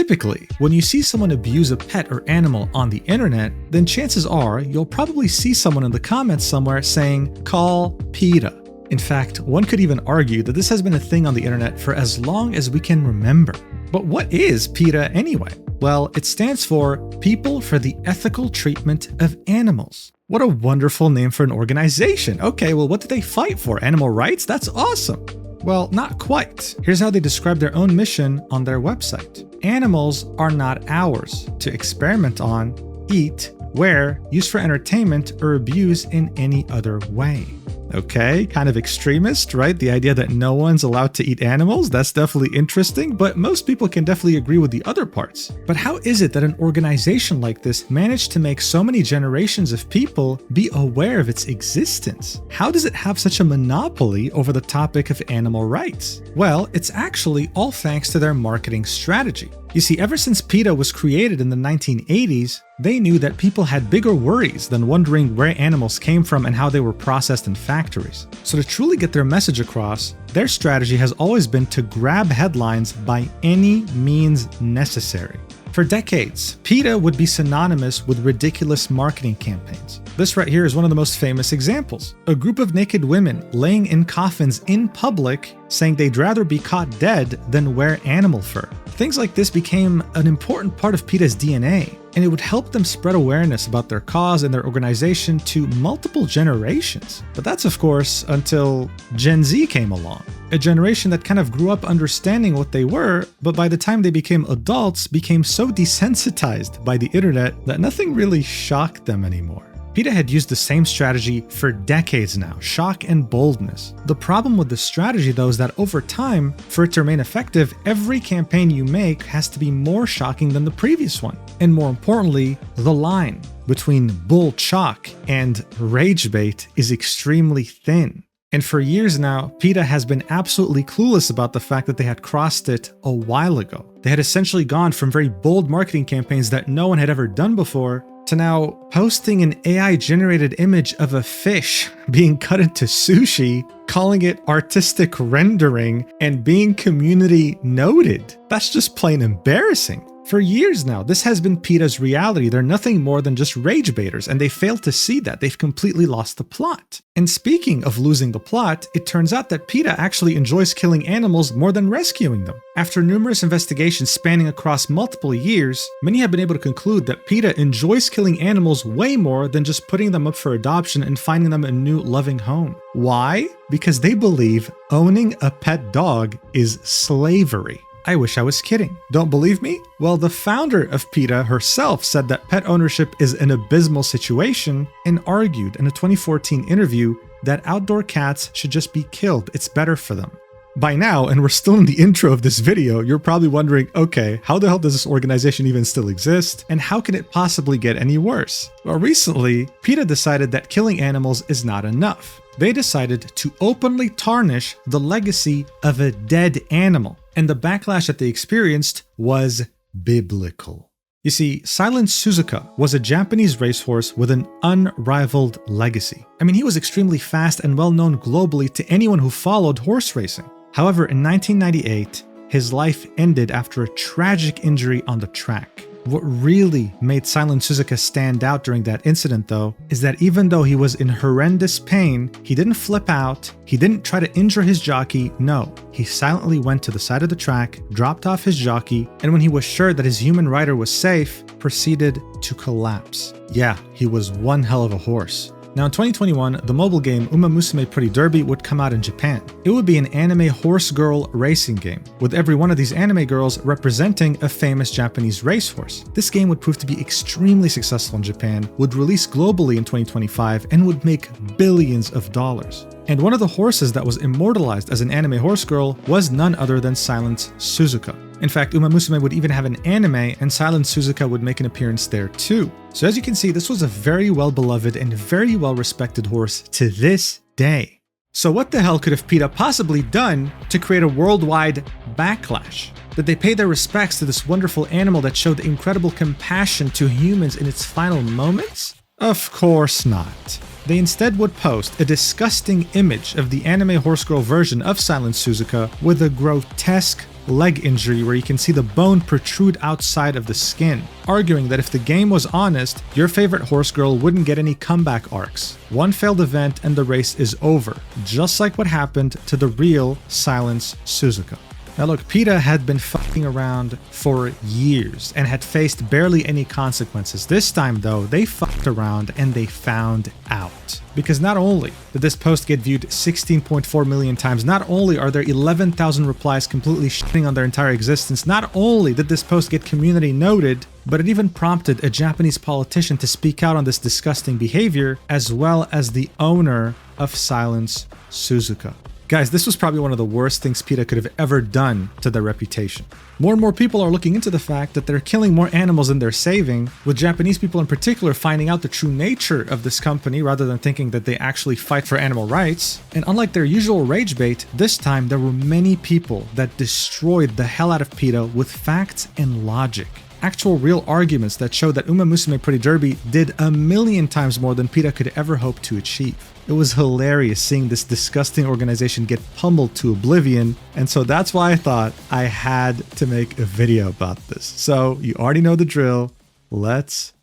Typically, when you see someone abuse a pet or animal on the internet, then chances are you'll probably see someone in the comments somewhere saying, "Call PETA." In fact, one could even argue that this has been a thing on the internet for as long as we can remember. But what is PETA anyway? Well, it stands for People for the Ethical Treatment of Animals. What a wonderful name for an organization. Okay, well, what do they fight for? Animal rights? That's awesome. Well, not quite. Here's how they describe their own mission on their website. Animals are not ours to experiment on, eat, wear, use for entertainment, or abuse in any other way. Okay, kind of extremist, right? The idea that no one's allowed to eat animals, that's definitely interesting, but most people can definitely agree with the other parts. But how is it that an organization like this managed to make so many generations of people be aware of its existence? How does it have such a monopoly over the topic of animal rights? Well, it's actually all thanks to their marketing strategy. You see, ever since PETA was created in the 1980s, they knew that people had bigger worries than wondering where animals came from and how they were processed in factories. So to truly get their message across, their strategy has always been to grab headlines by any means necessary. For decades, PETA would be synonymous with ridiculous marketing campaigns. This right here is one of the most famous examples. A group of naked women laying in coffins in public saying they'd rather be caught dead than wear animal fur. Things like this became an important part of PETA's DNA, and it would help them spread awareness about their cause and their organization to multiple generations. But that's, of course, until Gen Z came along. A generation that kind of grew up understanding what they were, but by the time they became adults, became so desensitized by the internet that nothing really shocked them anymore. PETA had used the same strategy for decades now, shock and boldness. The problem with this strategy, though, is that over time, for it to remain effective, every campaign you make has to be more shocking than the previous one. And more importantly, the line between bull shock and ragebait is extremely thin. And for years now, PETA has been absolutely clueless about the fact that they had crossed it a while ago. They had essentially gone from very bold marketing campaigns that no one had ever done before to now posting an AI-generated image of a fish being cut into sushi, calling it artistic rendering, and being community noted. That's just plain embarrassing. For years now, this has been PETA's reality. They're nothing more than just rage baiters, and they failed to see that. They've completely lost the plot. And speaking of losing the plot, it turns out that PETA actually enjoys killing animals more than rescuing them. After numerous investigations spanning across multiple years, many have been able to conclude that PETA enjoys killing animals way more than just putting them up for adoption and finding them a new loving home. Why? Because they believe owning a pet dog is slavery. I wish I was kidding. Don't believe me? Well, the founder of PETA herself said that pet ownership is an abysmal situation and argued in a 2014 interview that outdoor cats should just be killed. It's better for them. By now, and we're still in the intro of this video, you're probably wondering, okay, how the hell does this organization even still exist? And how can it possibly get any worse? Well, recently, PETA decided that killing animals is not enough. They decided to openly tarnish the legacy of a dead animal. And the backlash that they experienced was biblical. You see, Silent Suzuka was a Japanese racehorse with an unrivaled legacy. I mean, he was extremely fast and well known globally to anyone who followed horse racing. However, in 1998, his life ended after a tragic injury on the track. What really made Silent Suzuka stand out during that incident, though, is that even though he was in horrendous pain, he didn't flip out, he didn't try to injure his jockey, no. He silently went to the side of the track, dropped off his jockey, and when he was sure that his human rider was safe, proceeded to collapse. Yeah, he was one hell of a horse. Now in 2021, the mobile game Umamusume Pretty Derby would come out in Japan. It would be an anime horse girl racing game, with every one of these anime girls representing a famous Japanese racehorse. This game would prove to be extremely successful in Japan, would release globally in 2025, and would make billions of dollars. And one of the horses that was immortalized as an anime horse girl was none other than Silent Suzuka. In fact, Umamusume would even have an anime, and Silent Suzuka would make an appearance there too. So as you can see, this was a very well beloved and very well respected horse to this day. So what the hell could have PETA possibly done to create a worldwide backlash? Did they pay their respects to this wonderful animal that showed incredible compassion to humans in its final moments? Of course not. They instead would post a disgusting image of the anime horse girl version of Silent Suzuka with a grotesque leg injury where you can see the bone protrude outside of the skin, arguing that if the game was honest, your favorite horse girl wouldn't get any comeback arcs. One failed event and the race is over, just like what happened to the real Silence Suzuka. Now look, PETA had been fucking around for years and had faced barely any consequences. This time though, they fucked around and they found out. Because not only did this post get viewed 16.4 million times, not only are there 11,000 replies completely shitting on their entire existence, not only did this post get community noted, but it even prompted a Japanese politician to speak out on this disgusting behavior, as well as the owner of Silence Suzuka. Guys, this was probably one of the worst things PETA could have ever done to their reputation. More and more people are looking into the fact that they're killing more animals than they're saving, with Japanese people in particular finding out the true nature of this company rather than thinking that they actually fight for animal rights. And unlike their usual Ragebait, this time there were many people that destroyed the hell out of PETA with facts and logic. Actual real arguments that show that Umamusume Pretty Derby did a million times more than PETA could ever hope to achieve. It was hilarious seeing this disgusting organization get pummeled to oblivion, and so that's why I thought I had to make a video about this. So you already know the drill, let's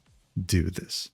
do this.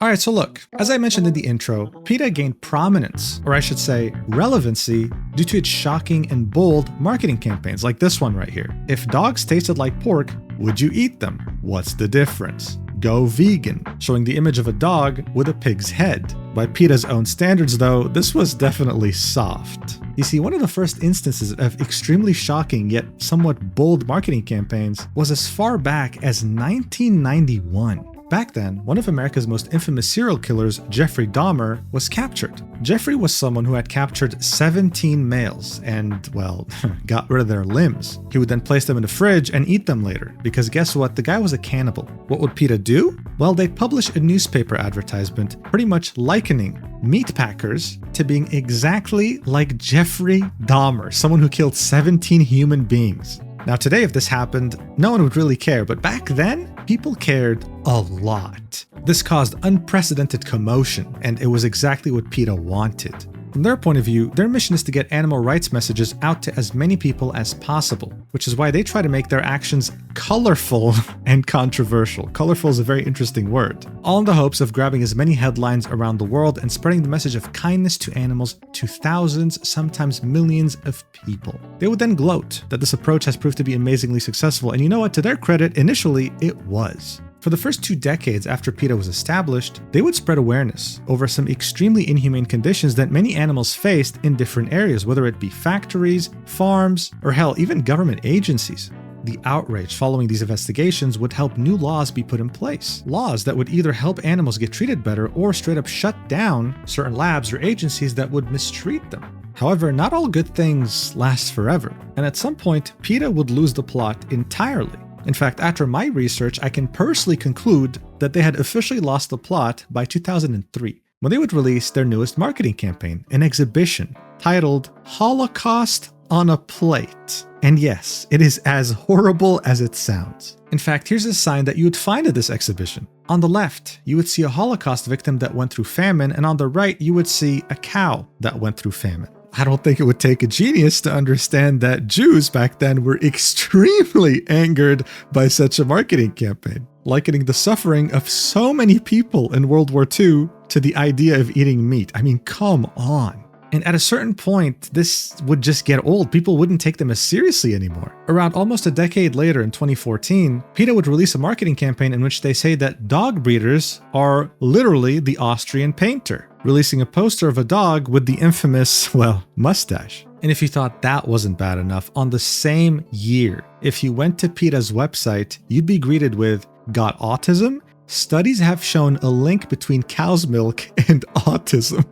Alright, so look, as I mentioned in the intro, PETA gained prominence, or I should say relevancy, due to its shocking and bold marketing campaigns like this one right here. If dogs tasted like pork, would you eat them? What's the difference? Go vegan, showing the image of a dog with a pig's head. By PETA's own standards though, this was definitely soft. You see, one of the first instances of extremely shocking yet somewhat bold marketing campaigns was as far back as 1991. Back then, one of America's most infamous serial killers, Jeffrey Dahmer, was captured. Jeffrey was someone who had captured 17 males and, well, got rid of their limbs. He would then place them in the fridge and eat them later, because guess what? The guy was a cannibal. What would PETA do? Well, they'd publish a newspaper advertisement pretty much likening meat packers to being exactly like Jeffrey Dahmer, someone who killed 17 human beings. Now today, if this happened, no one would really care, but back then, people cared a lot. This caused unprecedented commotion, and it was exactly what PETA wanted. From their point of view, their mission is to get animal rights messages out to as many people as possible, which is why they try to make their actions colorful and controversial. Colorful is a very interesting word. All in the hopes of grabbing as many headlines around the world and spreading the message of kindness to animals to thousands, sometimes millions of people. They would then gloat that this approach has proved to be amazingly successful, and you know what? To their credit, initially it was. For the first 2 decades after PETA was established, they would spread awareness over some extremely inhumane conditions that many animals faced in different areas, whether it be factories, farms, or hell, even government agencies. The outrage following these investigations would help new laws be put in place. Laws that would either help animals get treated better or straight up shut down certain labs or agencies that would mistreat them. However, not all good things last forever, and at some point, PETA would lose the plot entirely. In fact, after my research, I can personally conclude that they had officially lost the plot by 2003, when they would release their newest marketing campaign, an exhibition titled Holocaust on a Plate. And yes, it is as horrible as it sounds. In fact, here's a sign that you would find at this exhibition. On the left, you would see a Holocaust victim that went through famine, and on the right, you would see a cow that went through famine. I don't think it would take a genius to understand that Jews back then were extremely angered by such a marketing campaign, likening the suffering of so many people in World War II to the idea of eating meat. I mean, come on. And at a certain point, this would just get old. People wouldn't take them as seriously anymore. Around almost a decade later in 2014, PETA would release a marketing campaign in which they say that dog breeders are literally the Austrian painter, releasing a poster of a dog with the infamous, well, mustache. And if you thought that wasn't bad enough, on the same year, if you went to PETA's website, you'd be greeted with, "Got autism? Studies have shown a link between cow's milk and autism."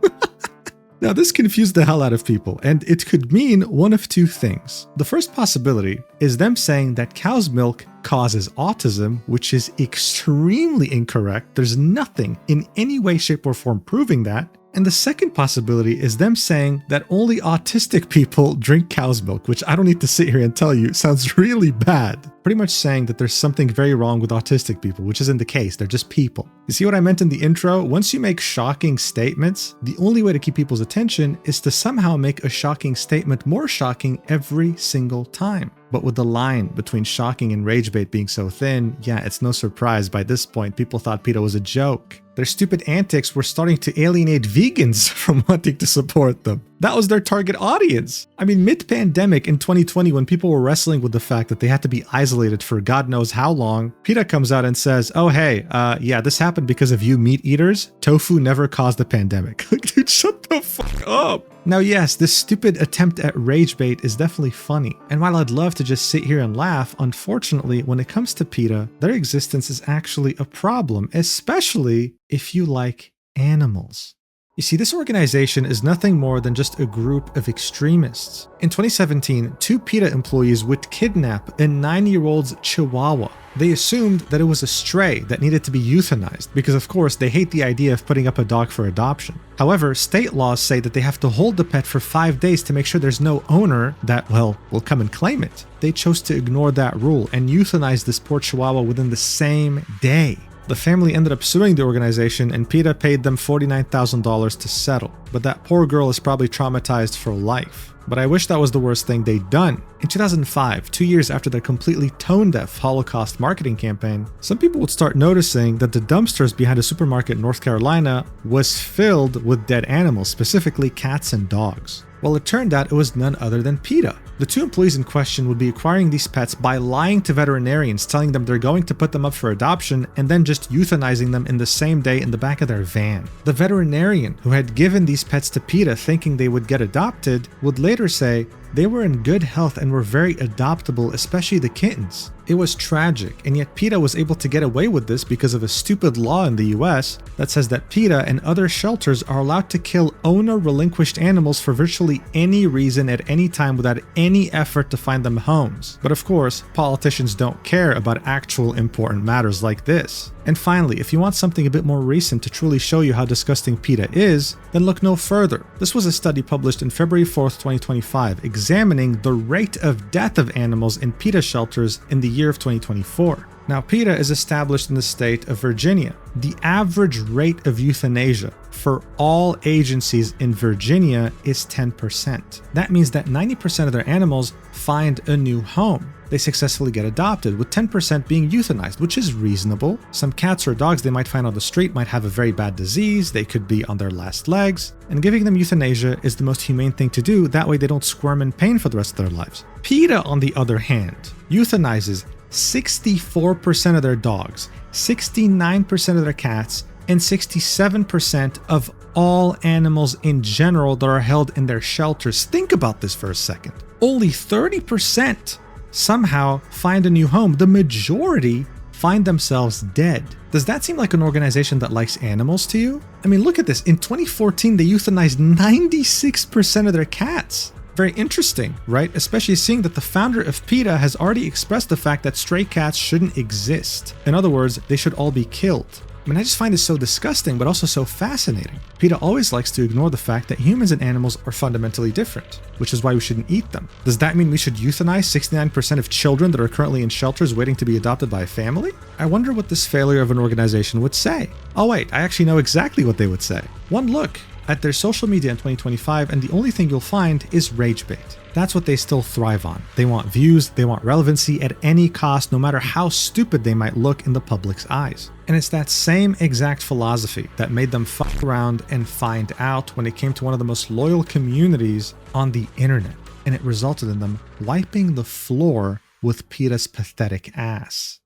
Now, this confused the hell out of people, and it could mean one of 2 things. The first possibility is them saying that cow's milk causes autism, which is extremely incorrect. There's nothing in any way, shape, or form proving that. And the second possibility is them saying that only autistic people drink cow's milk, which I don't need to sit here and tell you sounds really bad. Pretty much saying that there's something very wrong with autistic people, which isn't the case. They're just people. You see what I meant in the intro? Once you make shocking statements, the only way to keep people's attention is to somehow make a shocking statement more shocking every single time. But with the line between shocking and ragebait being so thin, yeah, it's no surprise by this point people thought PETA was a joke. Their stupid antics were starting to alienate vegans from wanting to support them. That was their target audience. I mean, mid-pandemic in 2020, when people were wrestling with the fact that they had to be isolated for God knows how long, PETA comes out and says, oh hey, yeah, this happened because of you meat eaters. Tofu never caused a pandemic. Dude, shut the fuck up. Now yes, this stupid attempt at ragebait is definitely funny, and while I'd love to just sit here and laugh, unfortunately when it comes to PETA, their existence is actually a problem, especially if you like animals. You see, this organization is nothing more than just a group of extremists. In 2017, 2 PETA employees would kidnap a 9-year-old's chihuahua. They assumed that it was a stray that needed to be euthanized because, of course, they hate the idea of putting up a dog for adoption. However, state laws say that they have to hold the pet for 5 days to make sure there's no owner that, well, will come and claim it. They chose to ignore that rule and euthanize this poor chihuahua within the same day. The family ended up suing the organization and PETA paid them $49,000 to settle. But that poor girl is probably traumatized for life. But I wish that was the worst thing they'd done. In 2005, 2 years after their completely tone-deaf Holocaust marketing campaign, some people would start noticing that the dumpsters behind a supermarket in North Carolina was filled with dead animals, specifically cats and dogs. Well, it turned out it was none other than PETA. The 2 employees in question would be acquiring these pets by lying to veterinarians, telling them they're going to put them up for adoption, and then just euthanizing them in the same day in the back of their van. The veterinarian who had given these pets to PETA thinking they would get adopted would later say they were in good health and were very adoptable, especially the kittens. It was tragic, and yet PETA was able to get away with this because of a stupid law in the US that says that PETA and other shelters are allowed to kill owner-relinquished animals for virtually any reason at any time without any effort to find them homes. But of course, politicians don't care about actual important matters like this. And finally, if you want something a bit more recent to truly show you how disgusting PETA is, then look no further. This was a study published in February 4th, 2025, examining the rate of death of animals in PETA shelters in the year of 2024. Now, PETA is established in the state of Virginia. The average rate of euthanasia for all agencies in Virginia is 10%. That means that 90% of their animals find a new home. They successfully get adopted, with 10% being euthanized, which is reasonable. Some cats or dogs they might find on the street might have a very bad disease, they could be on their last legs, and giving them euthanasia is the most humane thing to do, that way they don't squirm in pain for the rest of their lives. PETA, on the other hand, euthanizes 64% of their dogs, 69% of their cats, and 67% of all animals in general that are held in their shelters. Think about this for a second. Only 30% somehow find a new home. The majority find themselves dead. Does that seem like an organization that likes animals to you? I mean, look at this. In 2014, they euthanized 96% of their cats. Very interesting, right? Especially seeing that the founder of PETA has already expressed the fact that stray cats shouldn't exist. In other words, they should all be killed. I mean, I just find this so disgusting, but also so fascinating. PETA always likes to ignore the fact that humans and animals are fundamentally different, which is why we shouldn't eat them. Does that mean we should euthanize 69% of children that are currently in shelters waiting to be adopted by a family? I wonder what this failure of an organization would say. Oh wait, I actually know exactly what they would say. One look at their social media in 2025, and the only thing you'll find is ragebait. That's what they still thrive on. They want views, they want relevancy at any cost, no matter how stupid they might look in the public's eyes. And it's that same exact philosophy that made them fuck around and find out when it came to one of the most loyal communities on the internet. And it resulted in them wiping the floor with PETA's pathetic ass.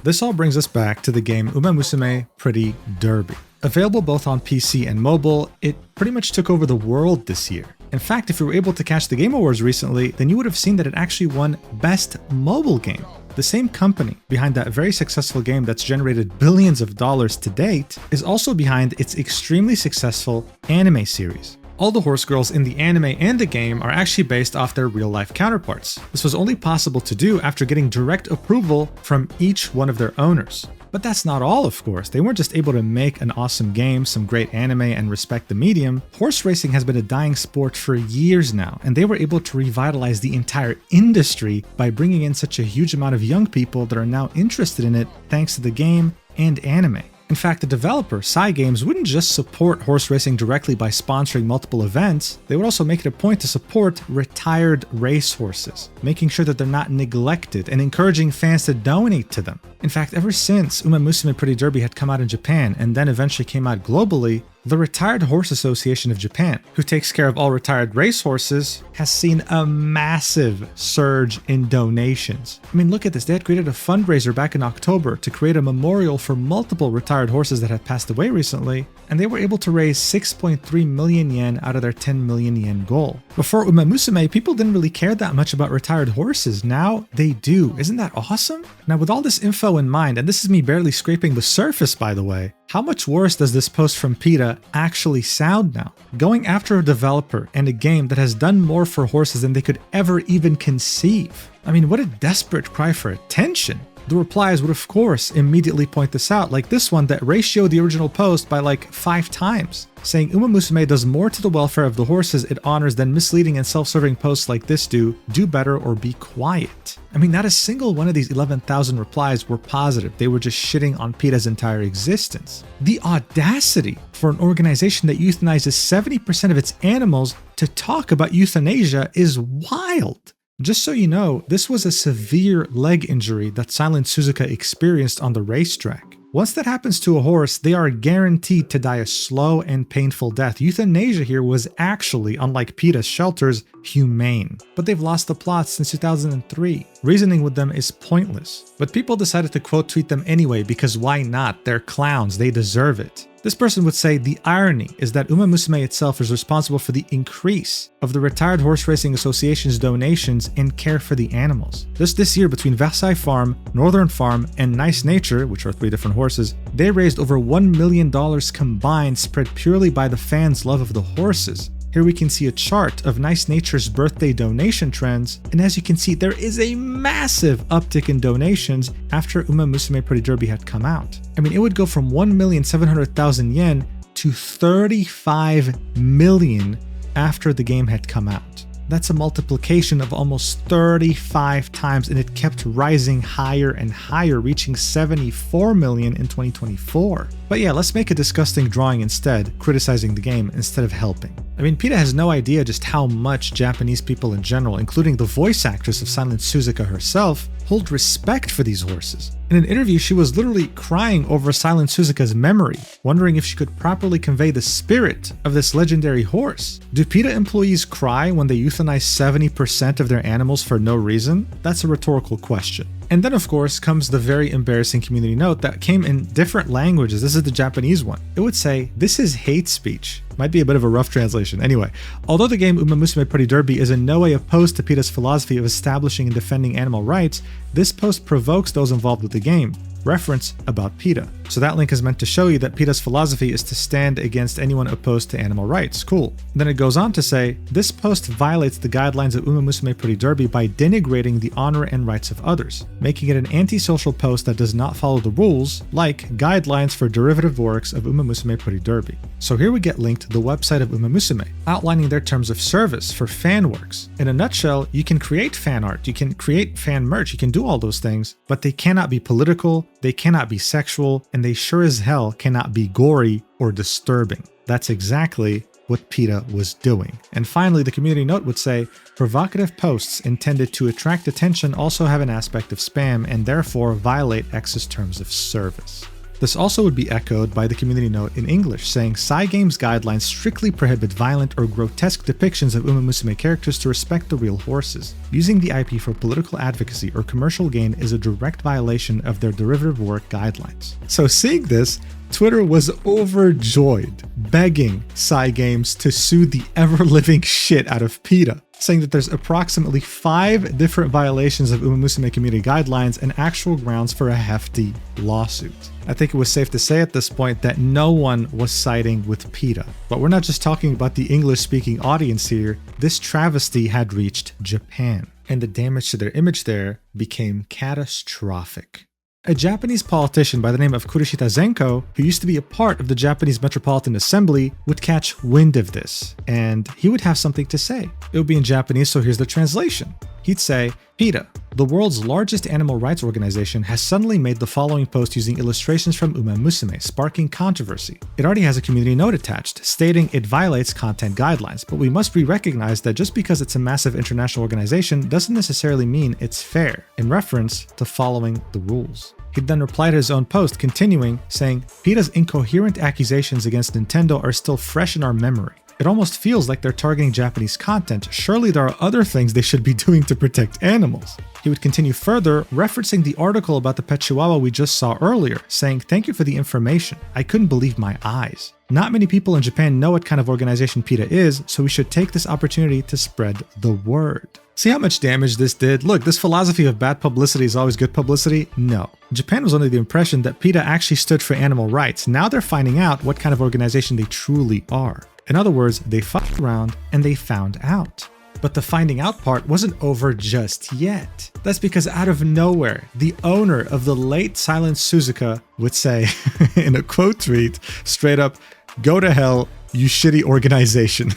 This all brings us back to the game Umamusume Pretty Derby. Available both on PC and mobile, it pretty much took over the world this year. In fact, if you were able to catch the Game Awards recently, then you would have seen that it actually won Best Mobile Game. The same company behind that very successful game that's generated billions of dollars to date is also behind its extremely successful anime series. All the horse girls in the anime and the game are actually based off their real-life counterparts. This was only possible to do after getting direct approval from each one of their owners. But that's not all, of course. They weren't just able to make an awesome game, some great anime, and respect the medium. Horse racing has been a dying sport for years now, and they were able to revitalize the entire industry by bringing in such a huge amount of young people that are now interested in it thanks to the game and anime. In fact, the developer, Cygames, wouldn't just support horse racing directly by sponsoring multiple events, they would also make it a point to support retired racehorses, making sure that they're not neglected and encouraging fans to donate to them. In fact, ever since Umamusume Pretty Derby had come out in Japan and then eventually came out globally, the Retired Horse Association of Japan, who takes care of all retired racehorses, has seen a massive surge in donations. I mean, look at this. They had created a fundraiser back in October to create a memorial for multiple retired horses that had passed away recently, and they were able to raise 6.3 million yen out of their 10 million yen goal. Before Umamusume, people didn't really care that much about retired horses. Now they do. Isn't that awesome? Now, with all this info in mind, and this is me barely scraping the surface, by the way, how much worse does this post from PETA actually sound now? Going after a developer and a game that has done more for horses than they could ever even conceive. I mean, what a desperate cry for attention. The replies would of course immediately point this out, like this one that ratioed the original post by like 5 times, saying Umamusume does more to the welfare of the horses it honors than misleading and self-serving posts like this do better or be quiet. I mean, not a single one of these 11,000 replies were positive. They were just shitting on PETA's entire existence. The audacity for an organization that euthanizes 70% of its animals to talk about euthanasia is wild. Just so you know, this was a severe leg injury that Silent Suzuka experienced on the racetrack. Once that happens to a horse, they are guaranteed to die a slow and painful death. Euthanasia here was actually, unlike PETA's shelters, humane. But they've lost the plot since 2003. Reasoning with them is pointless. But people decided to quote tweet them anyway because why not? They're clowns, they deserve it. This person would say the irony is that Umamusume itself is responsible for the increase of the Retired Horse Racing Association's donations and care for the animals. Just this year, between Versailles Farm, Northern Farm, and Nice Nature, which are 3 different horses, they raised over $1 million combined, spread purely by the fans' love of the horses. Here we can see a chart of Nice Nature's birthday donation trends, and as you can see, there is a massive uptick in donations after Umamusume Pretty Derby had come out. I mean, it would go from 1,700,000 yen to 35 million after the game had come out. That's a multiplication of almost 35 times, and it kept rising higher and higher, reaching 74 million in 2024. But yeah, let's make a disgusting drawing instead, criticizing the game instead of helping. I mean, PETA has no idea just how much Japanese people in general, including the voice actress of Silent Suzuka herself, hold respect for these horses. In an interview, she was literally crying over Silent Suzuka's memory, wondering if she could properly convey the spirit of this legendary horse. Do PETA employees cry when they euthanize 70% of their animals for no reason? That's a rhetorical question. And then of course comes the very embarrassing community note that came in different languages. This is the Japanese one. It would say, "This is hate speech." Might be a bit of a rough translation. Anyway, although the game Umamusume Pretty Derby is in no way opposed to PETA's philosophy of establishing and defending animal rights, this post provokes those involved with the game. Reference about PETA. So that link is meant to show you that PETA's philosophy is to stand against anyone opposed to animal rights. Cool. Then it goes on to say, this post violates the guidelines of Umamusume Pretty Derby by denigrating the honor and rights of others, making it an antisocial post that does not follow the rules, like guidelines for derivative works of Umamusume Pretty Derby. So here we get linked to the website of Umamusume, outlining their terms of service for fan works. In a nutshell, you can create fan art, you can create fan merch, you can do all those things, but they cannot be political, they cannot be sexual, and they sure as hell cannot be gory or disturbing. That's exactly what PETA was doing. And finally, the community note would say, provocative posts intended to attract attention also have an aspect of spam and therefore violate X's terms of service. This also would be echoed by the community note in English, saying Cygames guidelines strictly prohibit violent or grotesque depictions of Umamusume characters to respect the real horses. Using the IP for political advocacy or commercial gain is a direct violation of their derivative work guidelines. So seeing this, Twitter was overjoyed, begging Cygames to sue the ever-living shit out of PETA, saying that there's approximately 5 different violations of Umamusume community guidelines and actual grounds for a hefty lawsuit. I think it was safe to say at this point that no one was siding with PETA. But we're not just talking about the English-speaking audience here. This travesty had reached Japan, and the damage to their image there became catastrophic. A Japanese politician by the name of Kurishita Zenko, who used to be a part of the Japanese Metropolitan Assembly, would catch wind of this, and he would have something to say. It would be in Japanese, so here's the translation. He'd say, PETA, The world's largest animal rights organization has suddenly made the following post using illustrations from Umamusume, sparking controversy. It already has a community note attached, stating it violates content guidelines, but we must recognize that just because it's a massive international organization doesn't necessarily mean it's fair, in reference to following the rules. He then replied to his own post, continuing, saying, PETA's incoherent accusations against Nintendo are still fresh in our memory. It almost feels like they're targeting Japanese content. Surely there are other things they should be doing to protect animals. He would continue further, referencing the article about the pet chihuahua we just saw earlier, saying, thank you for the information. I couldn't believe my eyes. Not many people in Japan know what kind of organization PETA is, so we should take this opportunity to spread the word. See how much damage this did? Look, this philosophy of bad publicity is always good publicity? No. Japan was under the impression that PETA actually stood for animal rights. Now they're finding out what kind of organization they truly are. In other words, they fucked around and they found out. But the finding out part wasn't over just yet. That's because out of nowhere, the owner of the late silent Suzuka would say in a quote tweet, straight up, go to hell, you shitty organization.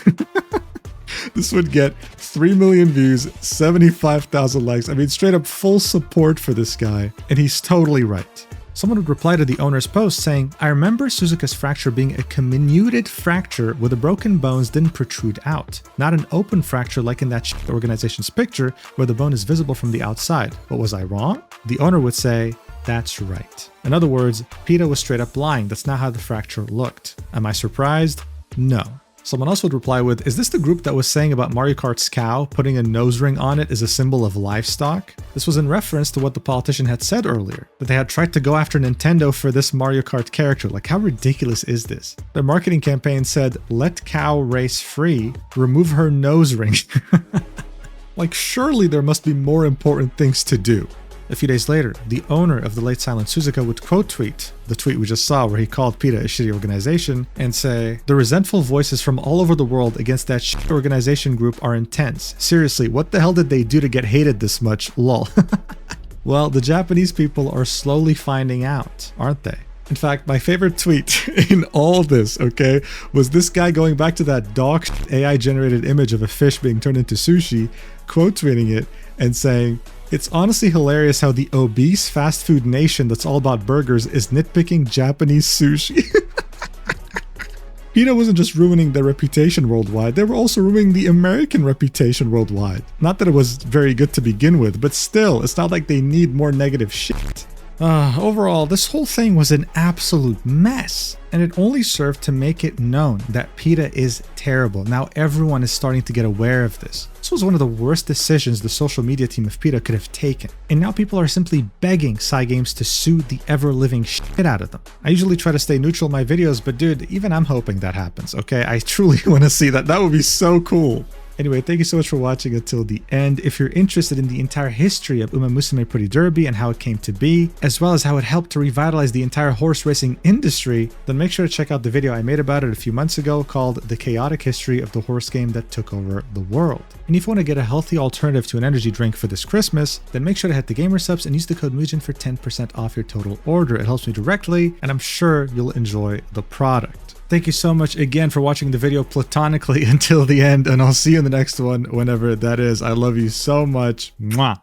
This would get 3 million views, 75,000 likes. I mean, straight up full support for this guy. And he's totally right. Someone would reply to the owner's post saying, I remember Suzuka's fracture being a comminuted fracture where the broken bones didn't protrude out, not an open fracture like in that organization's picture where the bone is visible from the outside. But was I wrong? The owner would say, that's right. In other words, PETA was straight up lying. That's not how the fracture looked. Am I surprised? No. Someone else would reply with, is this the group that was saying about Mario Kart's cow putting a nose ring on it is a symbol of livestock? This was in reference to what the politician had said earlier, that they had tried to go after Nintendo for this Mario Kart character. Like, how ridiculous is this? Their marketing campaign said, let cow race free, remove her nose ring. Like, surely there must be more important things to do. A few days later, the owner of the late silent Suzuka would quote tweet the tweet we just saw where he called PETA a shitty organization and say, the resentful voices from all over the world against that shit organization group are intense. Seriously, what the hell did they do to get hated this much? Lol. Well, the Japanese people are slowly finding out, aren't they? In fact, my favorite tweet in all this, okay, was this guy going back to that dog AI-generated image of a fish being turned into sushi, quote tweeting it and saying, it's honestly hilarious how the obese fast food nation that's all about burgers is nitpicking Japanese sushi. PETA wasn't just ruining their reputation worldwide, they were also ruining the American reputation worldwide. Not that it was very good to begin with, but still, it's not like they need more negative shit. Overall, this whole thing was an absolute mess, and it only served to make it known that PETA is terrible. Now everyone is starting to get aware of this. This was one of the worst decisions the social media team of PETA could have taken, and now people are simply begging Cygames to sue the ever-living shit out of them. I usually try to stay neutral in my videos, but dude, even I'm hoping that happens, okay? I truly want to see that. That would be so cool. Anyway, thank you so much for watching until the end. If you're interested in the entire history of Umamusume Pretty Derby and how it came to be, as well as how it helped to revitalize the entire horse racing industry, then make sure to check out the video I made about it a few months ago called The Chaotic History of the Horse Game That Took Over the World. And if you want to get a healthy alternative to an energy drink for this Christmas, then make sure to hit the gamer subs and use the code Mujin for 10% off your total order. It helps me directly, and I'm sure you'll enjoy the product. Thank you so much again for watching the video platonically until the end, and I'll see you in the next one whenever that is. I love you so much. Mwah.